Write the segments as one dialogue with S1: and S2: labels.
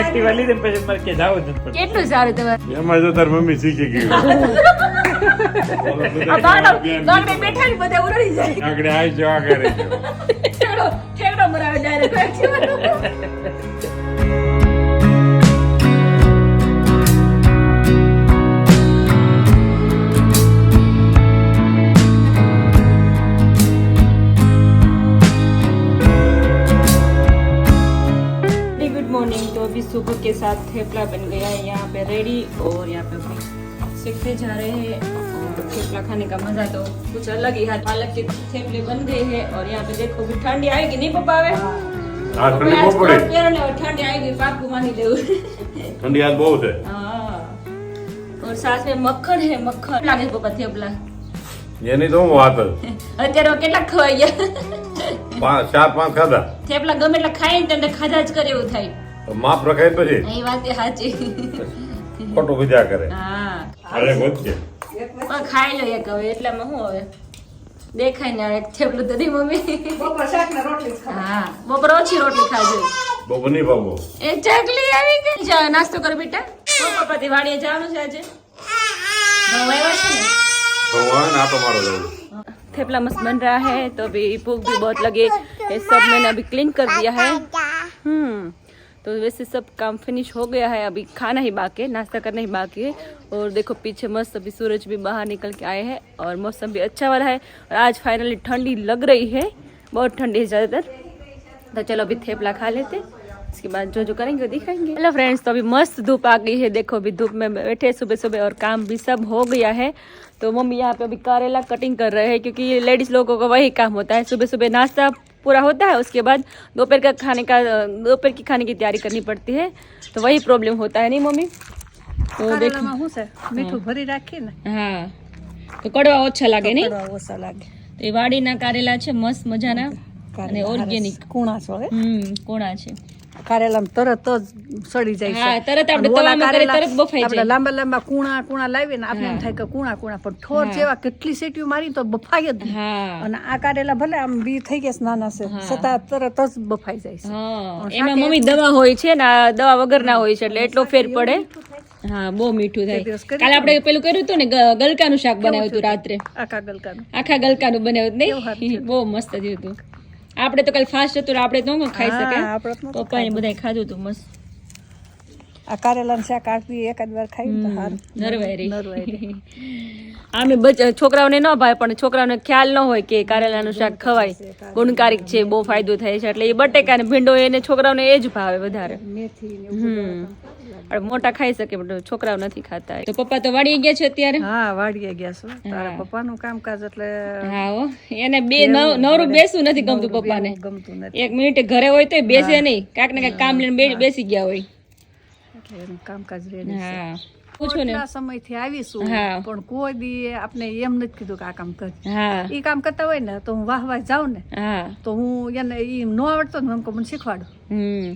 S1: Activa લીધે પછી મારે કે જાવ જ નથી.
S2: કેટલું સારું તમારે.
S3: એમાં જો તાર મમ્મી શીખી ગઈ
S2: આ બાગડે બેઠા ને બધા ઉરડી જાય.
S3: આગળ આવી જવા કરે
S2: ઠેકડો મરાવે ડાયરેક્ટ. तो अभी सुबह के साथ थेपला बन गया है यहाँ पे रेडी और यहाँ पे अभी सीखते जा रहे हैं और थेपला खाने का मजा तो कुछ अलग ही है। पालक के थेपले बन गए हैं और यहाँ पे देखो अभी ठंडी आएगी नहीं पप्पा હવે
S3: હા ઠંડી બહુ પડે
S2: ठंडी आएगी पाकू मानी देવું
S3: ઠંડી આજ બહુ છે
S2: हाँ और साथ में मक्खन है मक्खन लागे पप्पा थेपला
S3: એની તો હું વાત જ
S2: અત્યારે કેટલા ખવાઈ ગયા
S3: 4-5 ખાધા
S2: થેપલા ગમે એટલા ખાઈ ને તમને ખાધા જ કરે એવું થાય
S3: તો માપ રખાય પછી
S2: એ વાત સાચી
S3: ખોટું વિચાર કરે
S2: હા
S3: અરે વચ્ચે
S2: પણ ખાઈ લો એક હવે એટલામાં શું હવે દેખાય ને એક થેપલું તો દી મમ્મી
S4: બપોર શાક ને રોટલી જ ખાવા.
S2: હા બપોર ઓછી રોટલી ખાજો
S3: બહુ બની બાબુ
S2: એ ચકલી આવી ગઈ જા નાસ્તો કર બેટા પપ્પા પતિ વાડીએ જવાનું છે આજે ઘઉં આવ્યા છે ને
S3: ભગવાન આ તો મારો જવું
S2: थेपला मस्त बन रहा है तो अभी भूख भी बहुत लगे ये सब मैंने अभी क्लीन कर दिया है तो वैसे सब काम फिनिश हो गया है अभी खाना ही बाकी है नाश्ता करना ही बाकी है और देखो पीछे मस्त अभी सूरज भी बाहर निकल के आए हैं और मौसम भी अच्छा वाला है और आज फाइनली ठंडी लग रही है बहुत ठंडी है ज़्यादातर तो चलो अभी थेपला खा लेते इसके बाद जो जो करेंगे वो दिखाएंगे। हेलो फ्रेंड्स तो अभी मस्त धूप आ गई है देखो अभी धूप में बैठे सुबह सुबह और काम भी सब हो गया है तो मम्मी यहाँ पे अभी करेला कटिंग कर रहे हैं क्योंकि ये लेडीज लोगों का वही काम होता है सुबह सुबह नाश्ता पूरा होता है उसके बाद दोपहर की खाने की तैयारी करनी पड़ती है तो वही प्रॉब्लम होता है नहीं मम्मी तो
S4: કારેલામાં શું છે મીઠું ભરી રાખી ને
S2: हाँ तो कड़वा ओछा लागे नहीं
S4: કડવા ઓછા લાગે.
S2: તો એ વાડીના કારેલા છે મસ્ત મજાના અને ઓર્ગેનિક
S4: કૂણા છો હે
S2: કોણા છે
S4: કારેલામાં તરત જ સડી જાય
S2: હા
S4: છે.
S2: તરત આપણે
S4: અને ઓલા
S2: તવામાં કરે
S4: કારેલા
S2: તરત બફાઈ
S4: આપણે
S2: જાય
S4: લાંબા લાંબા કૂણા લાવીએ ને આપણે એમ થાય કે કૂણા પણ ઠોર જેવા કેટલી સીટીઓ મારી તો બફાય જ નહીં.
S2: હા
S4: અને આ કારેલા ભલે આમ બી થઈ ગયા છે નાના છે છતાં તરત જ બફાઈ જાય છે.
S2: હા એમાં મમ્મી દવા હોય છે ને આ દવા વગરના હોય છે એટલે એટલો ફેર પડે હા બહુ મીઠું થાય કાલે આપણે પેલું કર્યું હતું ને ગલકાનું શાક બનાવ્યું હતું રાત્રે
S4: આખા ગલકાનું
S2: આખા ગલકાનું બનાવ્યું નહીં બહુ મસ્ત થયું હતું આપણે તો કાલે ફાસ્ટ હતું આપણે તો ન ખાઈ શકે
S4: આપણે તો નહોતું
S2: પપ્પાએ બધાય ખાધું હતું મસ્ત
S4: આ કારેલાનું શાક આખી એકાદ વાર ખાઈ તો સારું
S2: નરવાઈ રહી આમે છોકરાઓને ન ભાવે પણ છોકરાઓને ખ્યાલ ન હોય કે કારેલાનું શાક ખવાય ગુણકારિક છે બહુ ફાયદો થાય છે એટલે એ બટેકા ને ભીંડો એને છોકરાઓને એ જ ભાવે વધારે
S4: મેથી ને
S2: મોટા ખાઈ શકે પણ છોકરાઓ નથી ખાતા તો પપ્પા તો વાડી ગયા છે અત્યારે
S4: હા વાડીએ ગયા છો તારા પપ્પાનું કામકાજ એટલે
S2: હા હો એને બે નવરું બેસવું નથી ગમતું પપ્પાને
S4: ગમતું નથી
S2: એક મિનિટ ઘરે હોય તો બેસે નહીં કાંઈક ને કાંઈક કામ લઈને બેસી ગયા હોય
S4: એટલે એનું કામકાજ રેડી છે.
S2: હા પૂછો ને
S4: કેટલા સમયથી આવીશું
S2: હા.
S4: પણ કોઈ દી આપણે એમ નથી કીધું કે આ કામ કર
S2: હા
S4: ઈ કામ કરતા હોય ને તો હું વાહ જાઉં ને
S2: હા
S4: તો હું એને ઈ ન આવડતો ને એમ કહું મને શીખવાડો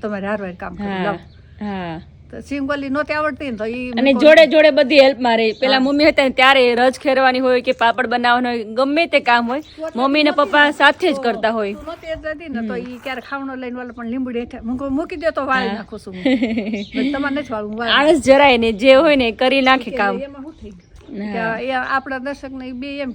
S4: તમારે હારવાર કામ કરી
S2: હા
S4: લાવ
S2: હા
S4: તો સિંગોલી નહોતી આવડતી ને તો ઈ
S2: અને જોડે જોડે બધી હેલ્પ માં રહી પેલા મમ્મી હતા ને ત્યારે રજ ખેરવાની હોય કે પાપડ બનાવવાનો હોય ગમે તે કામ હોય મમ્મી ને પપ્પા સાથે જ કરતા હોય
S4: નહોતી જ હતી ને તો ઈ ક્યારે ખાવણો લઈને વાળો પણ લીંબડી હેઠે હું કહું મૂકી દે તો વાળી નાખું છું હું તમારે નથી વાળું હું વાળી
S2: આળસ જરાય ને જે હોય ને એ કરી નાખે કામ
S4: એમાં શું થઈ ગયું કે એ આપણા દર્શક ને બે એમ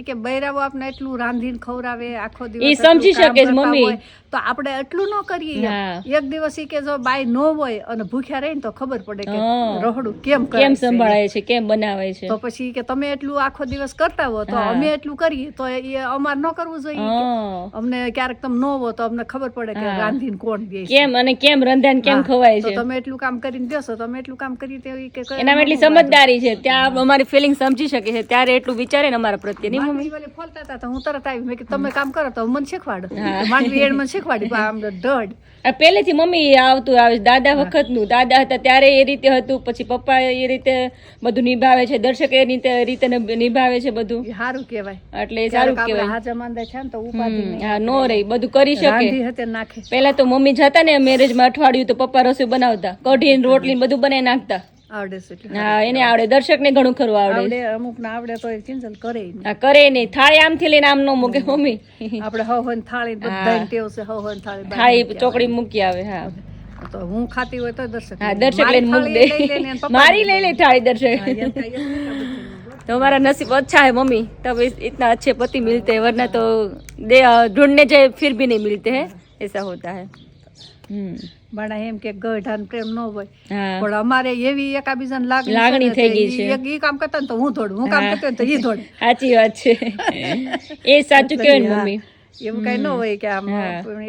S4: કે બૈરાવો આપણે એટલું રાંધીને ખવડાવે આખો દિવસ
S2: ઈ સમજી
S4: એટલું કામ
S2: શકે છે
S4: કરતા
S2: મમ્મી.
S4: હોય, તો આપણે એટલું ન કરીએ
S2: હા.
S4: એક દિવસ ઈ કે જો બાઈ ન હોય અને ભૂખ્યા રહે ને તો ખબર પડે કે
S2: હા.
S4: રહોડું કેમ કરે
S2: કેમ
S4: છે.
S2: સંભાળે છે કેમ બનાવે છે
S4: તો પછી કે તમે એટલું આખો દિવસ કરતા હો તો અમે એટલું કરીએ તો એ અમાર ન કરવું જોઈએ કે
S2: હા.
S4: અમને ક્યારેક તમે ન હો તો અમને ખબર પડે કે રાંધીને કોણ દે છે.
S2: કેમ અને કેમ રંધાને કેમ ખવાય
S4: તો
S2: છે
S4: તમે એટલું કામ કરીને દેશો તો અમે એટલું કામ કરીએ તો ઈ કે
S2: એનામાં એટલી સમજદારી છે ત્યાં અમારી ફિલિંગ સમજી શકે છે ત્યારે એટલું વિચારે ને અમારા પ્રત્યે નહીં મમ્મી
S4: માંડવી ફોલતા હતા તો હું તરત આવી મેં કીધું તમે કામ કરો તો મને શીખવાડો માંડવી એડ મને શીખવાડી પણ આમ દઢ
S2: આ પહેલેથી મમ્મી આવતું આવે છે દાદા વખતનું દાદા હતા ત્યારે એ રીતે હતું પછી પપ્પા એ રીતે બધું નિભાવે છે દર્શક એ રીતે નિભાવે છે બધું
S4: એ સારું કહેવાય
S2: એટલે એ સારું
S4: આપણે
S2: કહેવાય
S4: હાજા માંદા છે ને તો ઉપાધિ નહીં
S2: હા નો રહી બધું કરી શકે
S4: રાંધી હતે નાખે
S2: પેલા તો મમ્મી જતા ને મેરેજમાં અઠવાડિયું તો પપ્પા રસોઈ બનાવતા કઢી ને રોટલી ને બધું બનાવી નાખતા
S4: આવડે છે એટલે
S2: હા એને આવડે દર્શક ને ઘણું ખરું આવડે
S4: આવડે અમુક ને આવડે તો એ ચિંતલ કરે નહીં.
S2: હા કરે નહીં થાળી આમથી લઈને આમ નો મૂકે મમ્મી
S4: આપણે હવ હવ થાળી બધાય ટેવ છે હવ હવ થાળી બહાર
S2: થાળી
S4: મૂકી
S2: ચોકડી મૂકી આવે હા
S4: તો હું ખાતી હોય તો દર્શક
S2: हाँ दर्शक लेने मुक दे मारी ले ले थाली दर्शक तो हमारा नसीब अच्छा है मम्मी, तब इतना अच्छे पति मिलते हैं, वरना तो ढूंढने जाए फिर भी नहीं मिलते हैं, ऐसा होता है।
S4: બણા એમ કે ગઢાન પ્રેમ ન હોય
S2: हाँ
S4: પણ અમારે એવી એકાબીજાને
S2: લાગણી થઈ ગઈ છે.
S4: ઈ કામ કરતા ને તો હું દોડું, હું કામ કરતો તો ઈ દોડે.
S2: સાચી વાત છે એ સાચું કહેવાય ને મમ્મી.
S4: એવું કઈ ન હોય કે આમ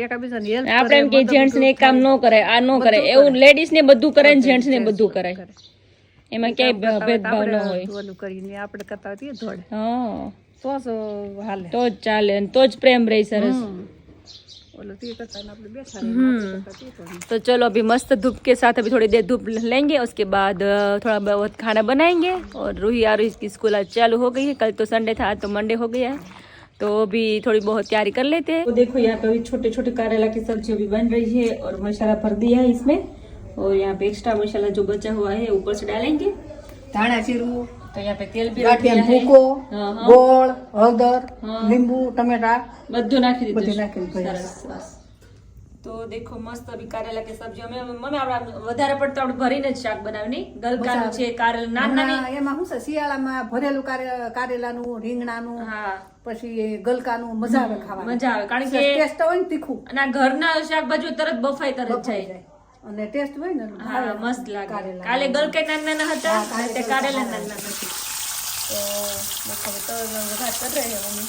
S4: એકાબીજાને હેલ્પ
S2: આપણે એમ કે જેન્ટ્સ ને એક કામ ન કરાય, આ ન કરાય, એવું લેડીઝ ને બધું કરાય ને જેન્ટ્સ ને બધું કરાય, એમાં ક્યાંય ભેદભાવ ન હોય.
S4: ઓલું કરીને આપણે કરતા હોય તો ઈ દોડે
S2: હા
S4: તો જ હાલે,
S2: તો જ ચાલે અને તો જ પ્રેમ રહી સરસ.
S4: ઓલું તી કરતા ને આપણે બેઠા
S2: तो चलो अभी मस्त धूप के साथ अभी थोड़ी देर धूप लेंगे, उसके बाद थोड़ा बहुत खाना बनाएंगे. और रूही आरुही की स्कूल आज चालू हो गई है, कल तो संडे था, आज तो मंडे हो गया है, तो अभी थोड़ी बहुत तैयारी कर लेते हैं. तो देखो यहाँ पे अभी छोटे छोटे करेला की सब्जी अभी बन रही है और मसाला भर दिया है इसमें, और यहाँ पे एक्स्ट्रा मसाला जो बचा हुआ है ऊपर से डालेंगे.
S4: ધાણા જીરું,
S2: तो यहाँ पे तेल भी रख
S4: ગાંઠિયા
S2: दिया है.
S4: ભૂકો,
S2: हाँ, हाँ.
S4: ગોળ, હળદર, લીંબુ, ટમેટા
S2: બધું નાખી
S4: બધું
S2: દીધું.
S4: નાખીને ભર્યા.
S2: સરસ. તો દેખો મસ્ત અભી કારેલા કે સબ્જી અમે મમ્મી આપણે વધારે પડતો આપણે ભરીને જ શાક બનાવની. ગલકાનું છે, કારેલા નાના નાની.
S4: એમાં શું છે શિયાળામાં ભરેલું કારેલાનું, રીંગણાનું,
S2: હા
S4: પછી ગલકાનું મજા આવે ખાવાની.
S2: મજા આવે કારણ કે
S4: ટેસ્ટ હોય ને તીખું
S2: અને આ ઘરના શાકભાજી તરત બફાઈ તરત જાય.
S4: અને ટેસ્ટ હોય ને
S2: હા મસ્ત લાગે.
S4: કારેલા.
S2: કાલે ગલકા નાના નાના હતા
S4: હા, કાલે
S2: તે
S4: ગલકા
S2: કારેલા
S4: નાના
S2: નાના નથી. તો દેખો તો વઘાર કરી રહી છે મમ્મી.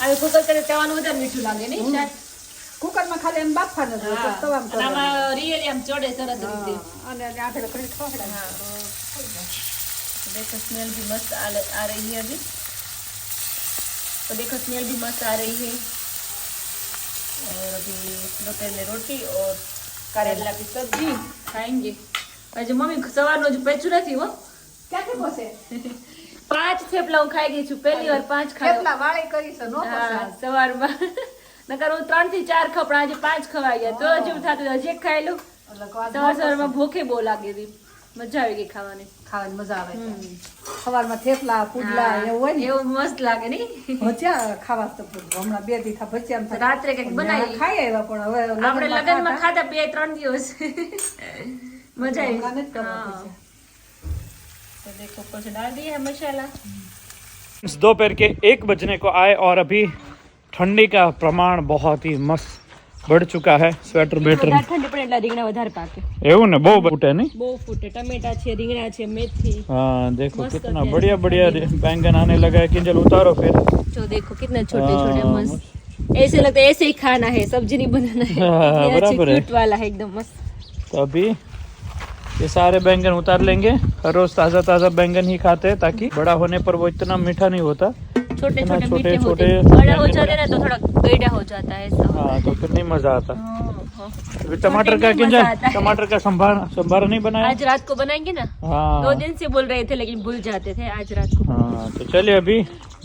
S2: આ કુકર કરે તવાનું વધારે મીઠું લાગે નહીં શાક.
S4: કુકરમાં ખાલી એમ બાફવાનું જ હોય,
S2: હા.
S4: તવામાં
S2: અને
S4: કરવાનું.
S2: આમાં રિયલી આમ ચડે સરસ રીતે.
S4: અને આઠડે કરી ખવડાવે.
S2: देखो स्मेल भी मस्त आ रही है अभी, तो देखो स्मेल भी मस्त आ रही है. और अभी दोपहर में रोटी और करेला की सब्जी खाएंगे. आज मम्मी सवारનો જ પેચું નથી હો,
S4: ક્યાંથી પોસે?
S2: 5 થેપલા હું ખાઈ ગઈ છું, પહેલી વાર 5 ખાયા.
S4: કેટલા વાળી કરી છે નો
S2: હા
S4: પોસે.
S2: સવારમાં નકર હું 3 થી 4 ખપડા, આજે 5 ખવાઈ ગયા. તો જેવું થતું હજી એક ખાઈ લઉં.
S4: એટલે સ્વાદ
S2: સવારમાં ભૂખે બહુ લાગી હતી, મજા આવી ગઈ ખાવાની.
S4: ખાવાની મજા આવે છે. સવારમાં થેપલા પુડલા એવું હોય ને
S2: એવું મસ્ત લાગે નહીં.
S4: ભજીયા ખાવા તો હમણાં 2 દી થા ભજીયા થાય.
S2: રાત્રે કંઈક બનાવી
S4: ખાઈ આવ્યા પણ હવે
S2: આપણે લગનમાં ખાધા 2-3 દિવસ મજા આવી.
S4: હમણાં નથી કરવા
S2: हाँ. तो देखो ऊपर से डाल दिया है मसाला.
S1: दोपहर के 1 बजने को आए और अभी ठंडी का प्रमाण बहुत ही मस्त बढ़ चुका है. स्वेटर बेटर
S2: વધારે ઠંડી પડે એટલે રીંગણા વધારે પાકે.
S1: એવું ને બહુ ફૂટે નહીં.
S2: બહુ ફૂટે. ટમેટા છે, રીંગણા છે, મેથી.
S1: हाँ देखो
S2: मस्त
S1: कितना
S2: है।
S1: बढ़िया बढ़िया बैंगन आने लगा है. किंजल उतारो फिर.
S2: जो देखो कितने छोटे छोटे
S1: हाँ,
S2: मस्त. ऐसे लगता है ऐसे ही खाना है, सब्जी नहीं बनाना है.
S1: हाँ,
S2: ये अच्छे
S1: बराबर है.
S2: क्यूट वाला है एकदम मस्त.
S1: तो अभी ये सारे बैंगन उतार लेंगे. हर रोज ताजा ताजा बैंगन ही खाते हैं ताकि बड़ा होने पर वो इतना मीठा नहीं होता.
S2: छोटे
S1: इतना
S2: छोटे मीठे
S1: छोटे
S2: होते हैं.
S1: छोटे
S2: बड़ा हो जाते हैं ना तो थोड़ा गैडा हो जाता है ऐसा.
S1: हाँ तो फिर नहीं मजा आता.
S2: हाँ, हाँ.
S1: अभी टमाटर का
S2: छोटे में मजा
S1: किंजल
S2: आता है.
S1: टमाटर का संभार नहीं बनाया.
S2: आज रात को बनाएंगे ना.
S1: हाँ
S2: 2 दिन से बोल रहे थे लेकिन भूल जाते थे. आज रात को
S1: हाँ तो चलिए अभी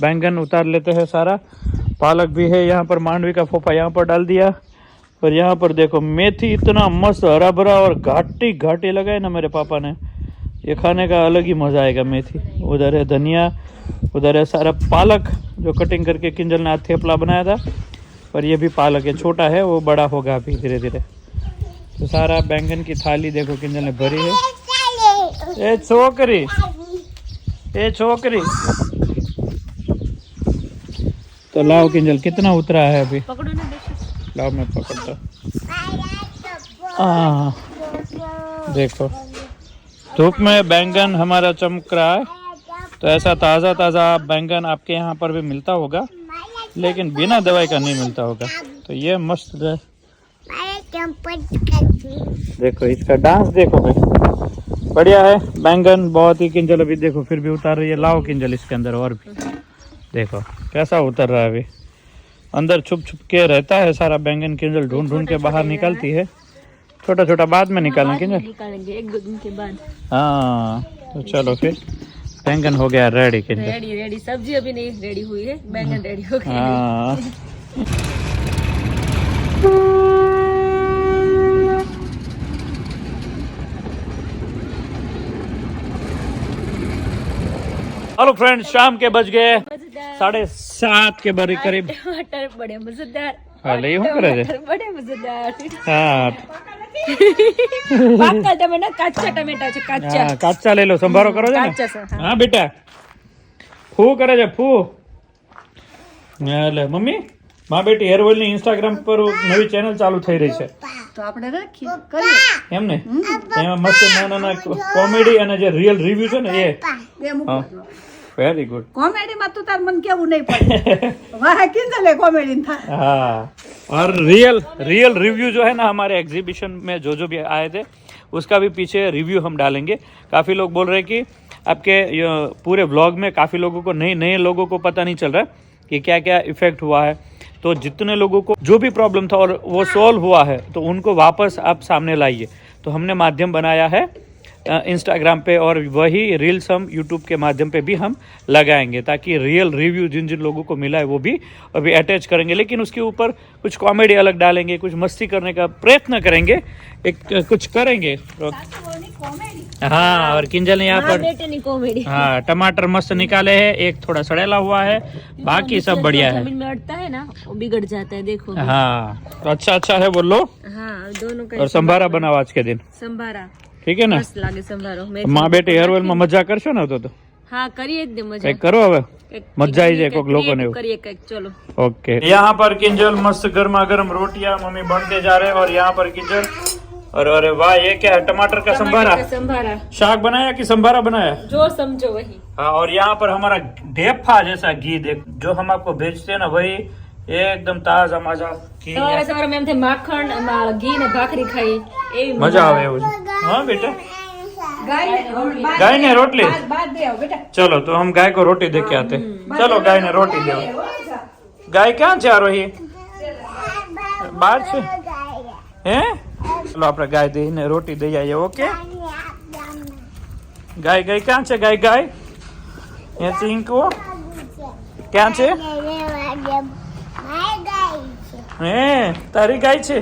S1: बैंगन उतार लेते हैं सारा. पालक भी है यहाँ पर, मांडवी का फोफा यहाँ पर डाल दिया. और यहाँ पर देखो मेथी इतना मस्त हरा भरा और घाटी घाटी लगाए ना मेरे पापा ने, ये खाने का अलग ही मजा आएगा. मेथी उधर है, धनिया उधर है, सारा पालक जो कटिंग करके किंजल ने आज थेपला बनाया था. और ये भी पालक है, छोटा है वो बड़ा होगा अभी धीरे धीरे. तो सारा बैंगन की थाली देखो किंजल ने भरी है. ए छोकरी, ए छोकरी. तो लाओ किंजल कितना उतरा है अभी.
S2: पकड़ो ना देखो.
S1: लाओ मैं पकड़ता. हाँ देखो धूप में बैंगन हमारा चमक रहा है. तो ऐसा ताज़ा ताज़ा बैंगन आपके यहाँ पर भी मिलता होगा, लेकिन बिना दवाई का नहीं मिलता होगा. तो ये मस्त है. देखो इसका डांस देखो भाई, बढ़िया है. बैंगन बहुत ही किंजल अभी देखो फिर भी उतार रही है. लाओ किंजल इसके अंदर और भी देखो कैसा उतर रहा है. अभी अंदर छुप छुप के रहता है सारा बैंगन. किंजल ढूंढ ढूंढ के बाहर निकालती है. छोटा छोटा बाद में निकालें किंजल.
S2: निकालेंगे 1-2 दिन के बाद.
S1: हाँ तो चलो फिर बैंगन हो गया रेडी किंजल.
S2: Ready ready. सब्जी अभी नहीं रेडी हुई है, बैंगन रेडी हो गया.
S1: हाँ हेलो फ्रेंड्स, शाम के बज गए 7:30 के करीब.
S2: टमाटर बड़े मजेदार.
S1: હાલે એ શું કરે છે?
S2: બડે મજેદાર.
S1: હા
S2: પાકા ટમેટા, કાચા ટમેટા છે, કાચા.
S1: હા, કાચા લઈ લો, સંભારો કરો છો ને?
S2: કાચા છે, હા.
S1: હા બેટા, ફૂ કરે છે ફૂ. એટલે મમ્મી, માં બેટી હેર ઓઇલ ની ઇન્સ્ટાગ્રામ પર નવી ચેનલ ચાલુ થઈ રહી છે
S4: તો આપણે રાખીએ કરીએ
S1: એમ ને? એમાં મસ્ત નાના કોમેડી અને જે રિયલ રિવ્યુ છે ને એ.
S4: બે મૂકવા
S1: વેરી ગુડ.
S4: कॉमेडी में तो तार मन केवू नहीं पड़े वहाँ किंजले कॉमेडी था
S1: हाँ, और रियल रिव्यू जो है ना हमारे एग्जीबिशन में जो भी आए थे उसका भी पीछे रिव्यू हम डालेंगे. काफ़ी लोग बोल रहे हैं कि आपके पूरे व्लॉग में काफ़ी लोगों को नए लोगों को पता नहीं चल रहा है कि क्या क्या इफेक्ट हुआ है. तो जितने लोगों को जो भी प्रॉब्लम था और वो सॉल्व हुआ है तो उनको वापस आप सामने लाइए. तो हमने माध्यम बनाया है इंस्टाग्राम पे और वही रील्स हम यूट्यूब के माध्यम पे भी हम लगाएंगे ताकि रियल रिव्यू जिन जिन लोगों को मिला है वो भी अभी अटैच करेंगे. लेकिन उसके ऊपर कुछ कॉमेडी अलग डालेंगे, कुछ मस्ती करने का प्रयत्न करेंगे, कुछ करेंगे. हाँ, और किंजल ने यहाँ पर
S2: बेटे ની કોમેડી.
S1: हाँ टमाटर मस्त निकाले हैं, एक थोड़ा सड़ेला हुआ है, बाकी सब बढ़िया है.
S2: जमीन में अड़ता है ना वो बिगड़ जाता है, देखो.
S1: हाँ तो अच्छा है बोलो.
S2: हाँ, दोनों का
S1: और संभारा बनाओ आज के दिन,
S2: સંભારા
S1: ठीक है ना?
S2: મસ્ત લાગે સંભારો.
S1: માં બેટી હેર ઓઇલ માં મજા કરશો ને તો
S2: હા, કરીએ જ ને મજા.
S1: કઈક કરો હવે,
S2: કંઈક
S1: મજા આવી જાય
S2: કંઈક
S1: કોઈક લોકોને એવું.
S2: કરીએ કંઈક, ચલો.
S1: ओके. यहाँ पर किंजल मस्त गर्मा गर्म रोटियां मम्मी बनते जा रहे हैं और यहाँ पर किंजल और अरे वाह ये क्या है? टमाटर का संभारा.
S2: સંભારા
S1: शाक बनाया कि संभारा बनाया?
S2: जो समझो वही.
S1: हाँ, और यहाँ पर हमारा ढेफा जैसा घी देख जो हम आपको भेजते हैं ना वही एकदम ताजा माजा घी.
S2: સવારે સવારે મેં એમ થાય માખણ આમાં ઘી ને ભાખરી ખાઈ એવી
S1: મજા આવે એવું છે. हाँ बेटा,
S4: गाय
S1: गाय ने रोटली.
S4: बाद दे आओ बेटा
S1: चलो तो हम गाय को रोटी दे के आते हैं. चलो गाय ने रोटी दे. गाय ક્યાં છે આરોહી? બહાર છે હે? ચલો આપણે ગાય દઈને રોટી દઈ આવીએ. ઓકે, ગાય ક્યાં છે? ગાય એ ચીંકો ક્યાં છે? હે, તારી ગાય છે?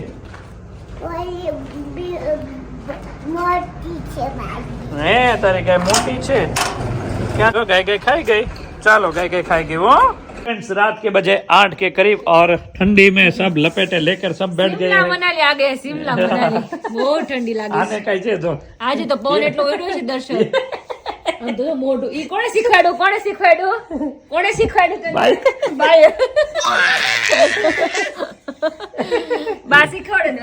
S1: હે, તારી ગાય મોટી છે. क्या तो गाय खाई गई. चलो गाय खाई गई वो. फ्रेंड्स, रात के बजे 8 के करीब और ठंडी में सब लपेटे लेकर सब बैठ गए
S2: શિમલા
S1: हैं.
S2: મનાલી આ ગયા, શિમલા મનાલી બહુ ઠંડી લાગે છે.
S1: આને કઈ છે જો
S2: આજે તો પવન એટલો ઉડ્યો છે દર્શન. આમ તો મોઢું ઈ કોણે શીખવાડ્યું તને? બાય બા શીખવાડે ને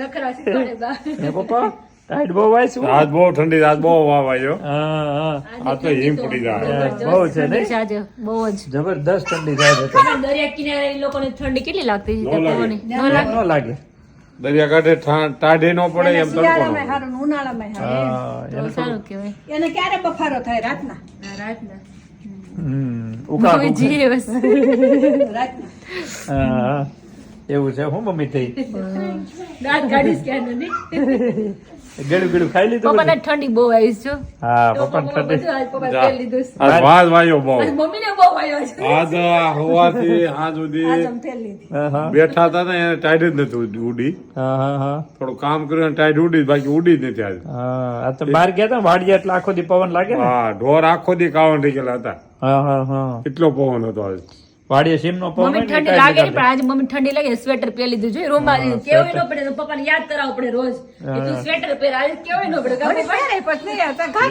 S2: નખરા શીખવાડે બા.
S1: હે પપ્પા, ટાઈટ બહુ વાય શું?
S3: આજ બહુ ઠંડી, આજ બહુ વાવ આવ્યો.
S1: હા,
S3: આ તો હિમ ફૂટી જાય.
S1: બહુ છે ને,
S2: આજે બહુ જ.
S1: જબરદસ્ત ઠંડી જાય છે. તો
S2: દરિયા કિનારે ઈ લોકોને ઠંડી કેટલી લાગતી છે?
S3: ન લાગે.
S2: પવન
S1: ન લાગે.
S3: દરિયાકાંઠે ટાઢે ન પડે એમ તડકો ન
S4: શિયાળામાં
S3: પડે.
S4: હારું ઉનાળામાં હારું
S1: હા, એને
S2: તો સારું કહેવાય.
S4: એને ક્યારે બફારો થાય રાતના
S2: રાતના
S1: ઉકા
S2: કોઈ જીવસ.
S4: રાતના
S1: હા, એવું છે. હું મમ્મી થઈ
S2: દાંત કાઢીશ ક્યાં નથી.
S1: ગળું ખાઈ લીધું
S2: પપ્પાને
S1: બધું?
S2: ઠંડી બહુ આવી છે જો.
S1: હા,
S2: તો
S1: પપ્પા
S2: પપ્પા
S1: ઠંડી.
S2: બધું આજ પપ્પા પહેરી લીધું છે.
S3: આજ ભાત વાયો બહુ.
S2: આજ મમ્મીને બહુ આવ્યો છે.
S3: આજ હોવાથી આજ સુધી
S4: આમ ફેર લીધી
S1: હા, હા,
S3: બેઠા હતા ને એને ટાઈડ જ નથી ઉડી.
S1: હા.
S3: થોડું કામ કર્યું અને ટાઈડ ઉડી, બાકી ઉડી જ નથી આજ.
S1: હા, આ તો બહાર ગયા હતા વાડિયા એટલે આખો દી પવન લાગે ને.
S3: હા, ઢોર આખો દી કાવણ થઈ ગયેલા હતા.
S1: હા.
S3: એટલો પવન હતો આજ.
S1: વાડિયા સીમનો પવન
S2: મમ્મી
S1: એટલે
S2: ઠંડી
S1: કાંઈ
S2: લાગે
S1: નહીં
S2: નહીં, પણ આજે મમ્મી ઠંડી લાગે સ્વેટર પહેરી લીધું જોઈએ. રૂમમાં કેવું ન પડે તો પપ્પાને યાદ કરાવવું પડે રોજ કે તું સ્વેટર પહેર. આજે કેવું ન પડે
S4: ઘણી પહેરે પછી નહીં આવતા ઘા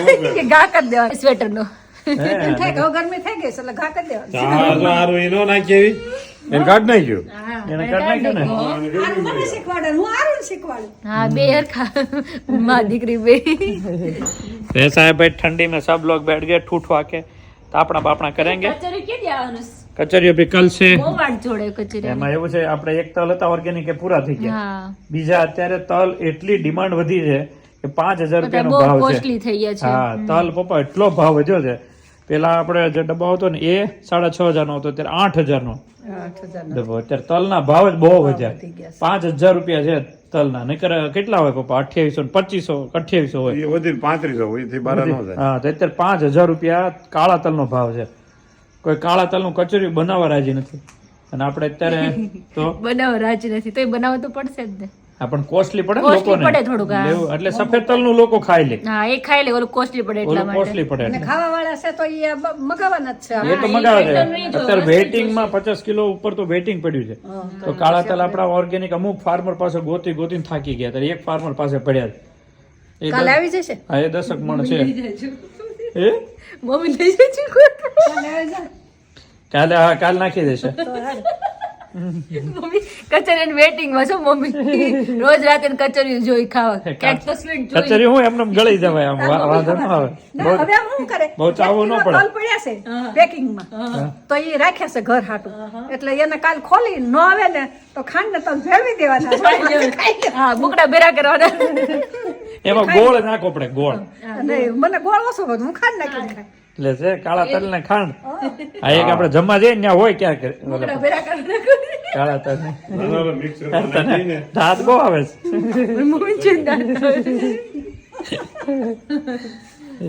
S4: કરી
S2: કે ઘા કરી દેવા સ્વેટર નો.
S1: હે.
S4: થાય કે હવે ગરમી થઈ ગઈ છે એટલે ઘા કરી દેવાનું
S3: ચા તો હારું એનો નાખી એવી. એને કાઢ નાખ્યું.
S1: એને કાઢ નાખ્યું ને.
S4: આનું મને શીખવાડે હું આરું શીખવાડું
S2: हाँ बे हरखा माँ दिकरी बे.
S1: ऐसा है भाई, ठंडी में सब लोग बैठ गए ठूठवा के तापना बापना करेंगे.
S2: कचरी के दिया अनुस
S1: कचरियो भी कल से.
S2: બહુ વાટ જોડે કચરી.
S1: એમાં એવું છે, આપણે એક તલ હતા ઓર્ગેનિક એ પૂરા થઈ ગયા.
S2: હા,
S1: બીજા અત્યારે તલ એટલી ડિમાન્ડ વધી છે કે 5000
S2: બધા
S1: રૂપિયાનો
S2: બહુ
S1: ભાવ છે.
S2: કોસ્ટલી થઈ ગયા છે.
S1: હા, તલ પપ્પા એટલો ભાવ વધ્યો છે. પેલા આપણે જે ડબ્બા હતો ને એ 6500 નો હતો, અત્યારે 8000 નો ડબ્બો. અત્યારે તલના ભાવ જ બહુ વધ્યા. 5000 રૂપિયા છે તલના. નહીતર કેટલા હોય પપ્પા? 2800 ને 2500 2800 હોય.
S3: એ વધીને 3500 એથી બાર ન જાય.
S1: હા, તો અત્યારે 5000 રૂપિયા કાળા તલનો ભાવ છે. કોઈ કાળા તલનું કચરિયું બનાવવા રાજી નથી. અને આપણે અત્યારે તો
S2: બનાવ રાજી નથી તો બનાવવું તો પડશે જ ને.
S1: હા પણ કોસ્ટલી પડે ને
S2: Costly
S1: લોકોને
S2: પડે થોડુંક, હા.
S1: લેવું. એટલે સફેદ તલ નું લોકો ખાઈ લે,
S2: હા એ ખાઈ લે, ઓલું કોસ્ટલી પડે એટલા
S1: ઓલું
S2: માટે.
S1: કોસ્ટલી પડે
S4: અને
S1: એટલે.
S4: ખાવા વાળા છે તો એ મગાવવાના જ છે
S1: એ તો મગાવે છે અત્યારે વેઇટિંગ માં 50 કિલો ઉપર તો વેઇટિંગ પડ્યું છે. તો કાળા તલ આપણા ઓર્ગેનિક અમુક ફાર્મર પાસે ગોતીને થાકી ગયા, ત્યારે એક ફાર્મર પાસે પડ્યા છે. એ
S4: કાલે
S1: દસ-
S4: આવી જશે
S1: હા એ 10 મણ છે. એ
S2: મમ્મી લઈ જજો.
S4: કાલે આવી જાય
S1: કાલે, હા કાલ નાખી દેશે.
S2: મમ્મી કચરિયાની વેટિંગ માં છો મમ્મી. રોજ રાતે કચરિયું જોઈ ખાવા, ક્યાંક તો સ્વીટ જોઈ.
S1: કચેરી હું એમને ગળી જવાય, આમ વાંધો ન આવે.
S4: ના, હવે આમ શું કરે
S1: બહુ ચાવવું ન
S4: એક
S1: પડે.
S4: કિલો તલ પડ્યા છે પેકિંગમાં, તો એ રાખ્યા છે ઘર હાટું, એટલે એને કાલ ખોલી ન આવે ને તો ખાંડ ને તલ ભેળવી દેવાના
S2: હા બુકડા બેરા કરવાના.
S1: એમાં ગોળ નાખવો પડે, ગોળ.
S4: અને મને ગોળ ઓછો હોય, હું ખાંડ નાખી ખાય.
S1: એટલે છે કાળા તલ ને ખાંડ. આ એક આપણે જમવા જઈએ ને ત્યાં હોય ક્યાંક
S2: બુકડા બેરા કરવાના.
S1: કાળા તલ ને
S3: મિક્સર નાખીને
S1: દાંત બહુ આવે છે.
S2: મમ્મી ચિંતા ન કરે.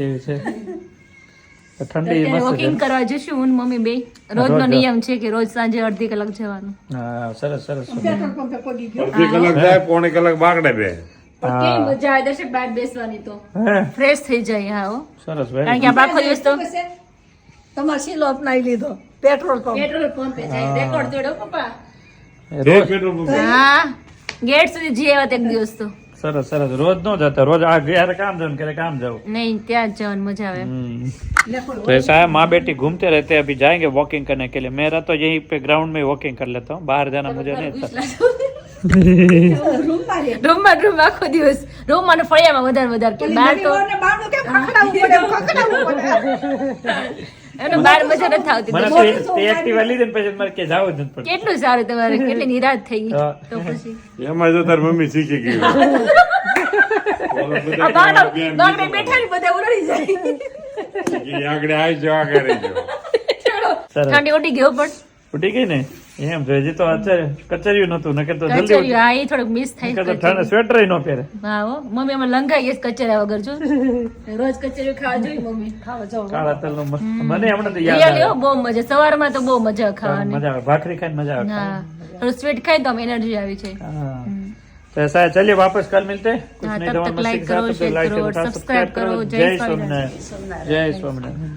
S1: એવું છે. તો ઠંડી મસ્ત
S2: વોકિંગ
S1: છે.
S2: કરવા જશું હું ને મમ્મી બે. રોજનો નિયમ છે કે રોજ સાંજે અડધી કલાક જવાનું.
S1: હા સરસ સરસ.
S4: પેટ્રોલ પંપે પડી ગયો
S3: અડધી કલાક જાય, પોણી કલાક બાગડે બે.
S2: પણ કેવી મજા આવે દર્શક બહાર બેસવાની, તો
S1: હે
S2: ફ્રેશ થઈ જાય. હા હો.
S1: સરસ
S2: કારણ
S1: ભાઈ.
S2: કે આપણે આખો દિવસ તો
S4: તમારે શીલો અપનાવી લીધો પેટ્રોલ પંપ
S2: પેટ્રોલ પંપે જાય. રેકોર્ડ તોડ્યો પપ્પા.
S3: જે પેટ્રોલ પંપ
S2: હા ગેટ સુધી જઈ આવ્યા એક દિવસ તો.
S1: સરસ સરસ. રોજ નો જતા, રોજ આ ક્યારે કામ જવું ક્યારે કામ જવું.
S2: नहीं ત્યાં જ જવાની મજા આવે.
S1: तो ऐसा है, माँ बेटी घूमते रहते हैं. अभी जाएंगे वॉकिंग करने के लिए. मेरा तो यहीं पे ग्राउंड में वॉकिंग कर लेता हूँ, बाहर जाना मुझे नहीं आता.
S2: રૂમમાં આખો દિવસ રૂમમાં ને ફળિયામાં વધારે કે બહાર તો
S4: બારણું કેમ ખખડાવવું પડે ખખડાવવું પડે
S2: એને બહાર મજા નથી આવતી.
S1: મને તો તે એક્ટિવા લીધી ને પછી મારે કે જાવ જ નથી પડતું.
S2: કેટલું સારું તમારે, કેટલી નિરાશ થઈ ગઈ.
S1: હા.
S2: તો પછી
S3: એમાં જો તાર મમ્મી શીખી ગઈ.
S2: આ બાગડે બેઠા ને બધા ઉરડી જાય.
S3: આગળ આવી જાવ, આગળ રહી જાવ.
S1: સરસ.
S2: ઠંડી ઉડી ગયો પણ
S1: ઉઠી ગઈ ને એમ તો હજી તો અત્યારે કચરિયું નતું, નકર તો જલ્દી
S2: કચરિયું હા એ થોડુંક મિસ થાય
S1: નકર તો ઠંડ સ્વેટર ન પહેરે.
S2: હા હો મમ્મી અમે લંઘાઈ ગઈ કચરિયા વગર જો. રોજ કચરિયું ખાવા જોઈએ મમ્મી.
S4: ખાવા જાવ
S1: કાળા તલનું મસ્ત. મને હમણાં તો યાદ
S2: રિયલી હો
S1: આવે.
S2: બહુ મજા, સવારમાં તો બહુ મજા ખાવાની.
S1: મજા આવે, ભાખરી ખાઈને મજા આવે.
S2: હા થોડું સ્વીટ ખાઈ તો આમ એનર્જી આવી છે.
S1: हाँ। तो ऐसा है, चलिए वापस कल मिलते हैं कुछ
S2: हाँ,
S1: नई
S2: तब
S1: दवा
S2: तक
S1: मस्ती
S2: like
S1: के साथ.
S2: करो,
S1: तो
S2: share
S1: like
S2: करो,
S1: करो,
S2: subscribe
S1: सब्सक्राइब
S2: करो.
S1: करो.
S2: जय
S1: जय स्वामिनारायण. जय स्वामिनारायण.